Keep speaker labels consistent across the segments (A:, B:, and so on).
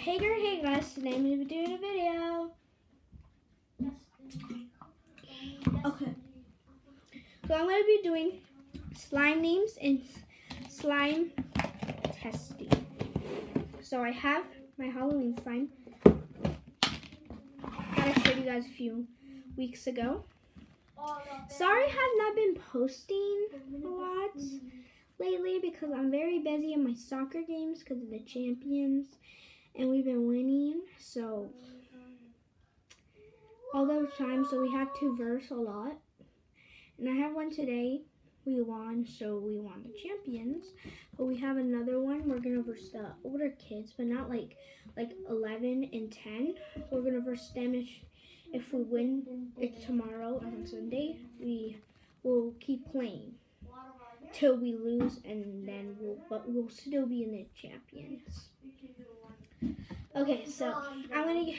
A: Hey guys, today I'm going to be doing a video. Okay. So I'm going to be doing slime names and slime testing. So I have my Halloween slime that I showed you guys a few weeks ago. Sorry I have not been posting a lot lately because I'm very busy in my soccer games because of the champions and we've been winning, so all those times, so we had to verse a lot, and I have one today. We won, so we won the champions, but we have another one. We're gonna verse the older kids, but not like 11 and 10. We're gonna verse them. If we win it tomorrow on Sunday, we will keep playing till we lose, and then we'll still be in the champions. Okay, so I'm going to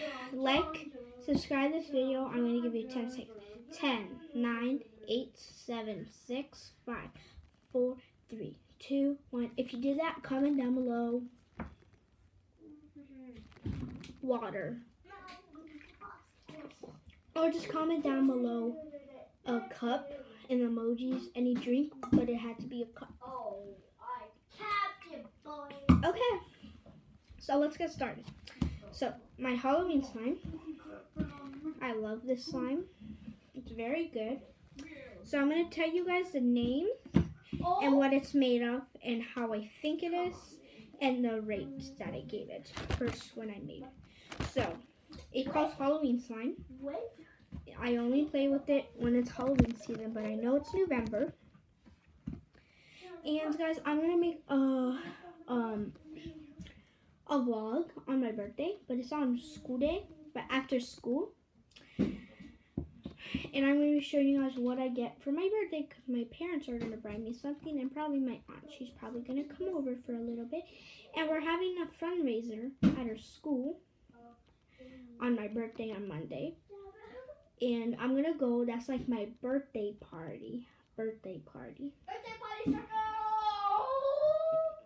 A: subscribe this video. I'm going to give you 10 seconds. 10, 9, 8, 7, 6, 5, 4, 3, 2, 1. If you did that, comment down below. Water. Or just comment down below a cup and emojis, any drink, but it had to be a cup. Okay, so let's get started. So, my Halloween slime, I love this slime, it's very good. So I'm going to tell you guys the name and what it's made of and how I think it is and the rate that I gave it first when I made it. So, it calls Halloween slime. I only play with it when it's Halloween season, but I know it's November. And guys, I'm going to make a vlog on my birthday, but it's on school day, but after school. And I'm going to be showing you guys what I get for my birthday because my parents are going to buy me something, and probably my aunt. She's probably going to come over for a little bit. And we're having a fundraiser at our school on my birthday on Monday. And I'm going to go. That's like my birthday party. Birthday party.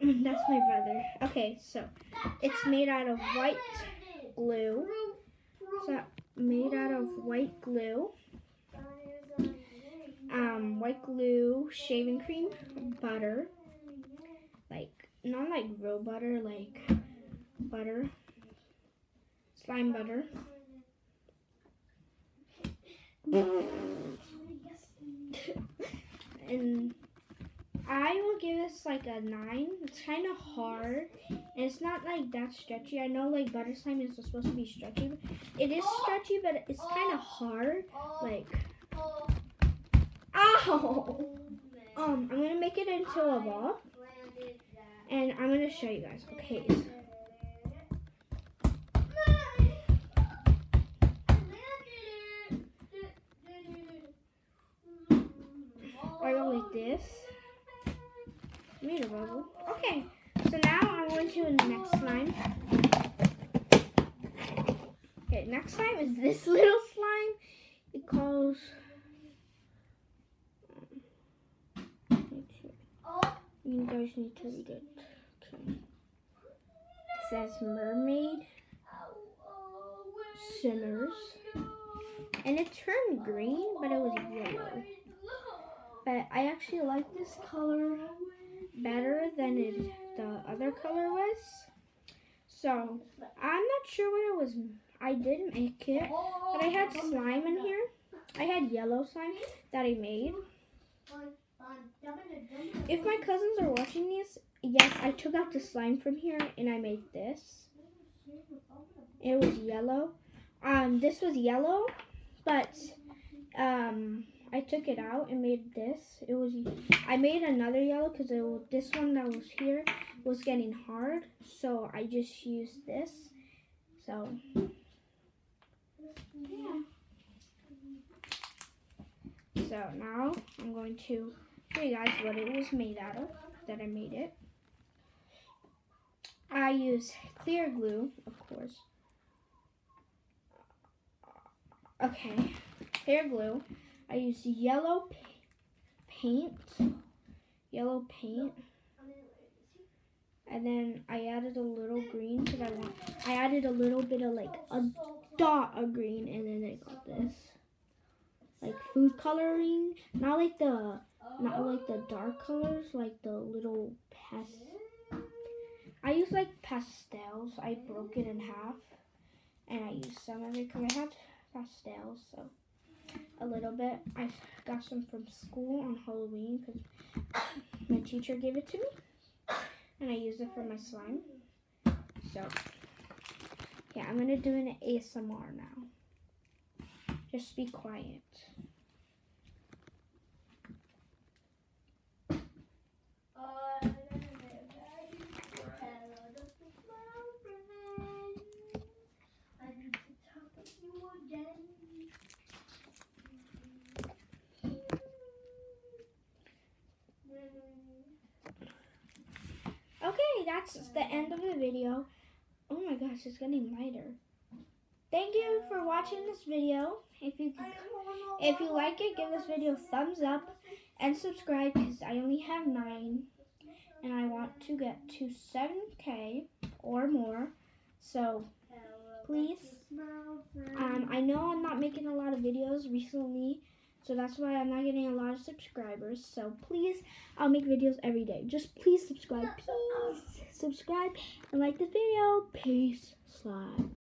A: That's my brother. Okay, so it's made out of white glue. So made out of white glue. White glue, shaving cream, butter. Like not like real butter, like butter. Slime butter. And I will give this like a 9. It's kind of hard, and it's not like that stretchy. I know like butter slime is supposed to be stretchy. It is stretchy, but it's kind of hard. Like, ow! I'm gonna make it into a ball, and I'm gonna show you guys. Okay. I go like this. Made a bubble. Okay, so now I'm going to the next slime. Okay, next slime is this little slime. It calls. You guys need to read it. Okay. It says mermaid simmers, and it turned green, but it was yellow. But I actually like this color better than the other color was. So I'm not sure what it was. I did make it, but I had slime in here. I had yellow slime that I made. If my cousins are watching this, yes, I took out the slime from here and I made this. It was yellow. This was yellow, but I took it out and made this. I made another yellow because this one that was here was getting hard, so I just used this. So yeah. So now I'm going to show you guys what it was made out of, that I made it. I use clear glue, of course. Okay, clear glue. I use yellow paint. And then I added a little green because I added a little bit of like a dot of green, and then I got this like food coloring, not like the dark colors, like the little I use like pastels. I broke it in half, and I used some of it because I had pastels, so a little bit. I got some from school on Halloween because my teacher gave it to me, and I used it for my slime. So yeah, I'm gonna do an ASMR now. Just be quiet. Okay, that's the end of the video. Oh my gosh, it's getting lighter. Thank you for watching this video. If you like it, give this video a thumbs up and subscribe because I only have 9 and I want to get to 7K or more. So please, I know I'm not making a lot of videos recently, so that's why I'm not getting a lot of subscribers. So please, I'll make videos every day. Just please subscribe. Please subscribe and like the video. Peace. Slime.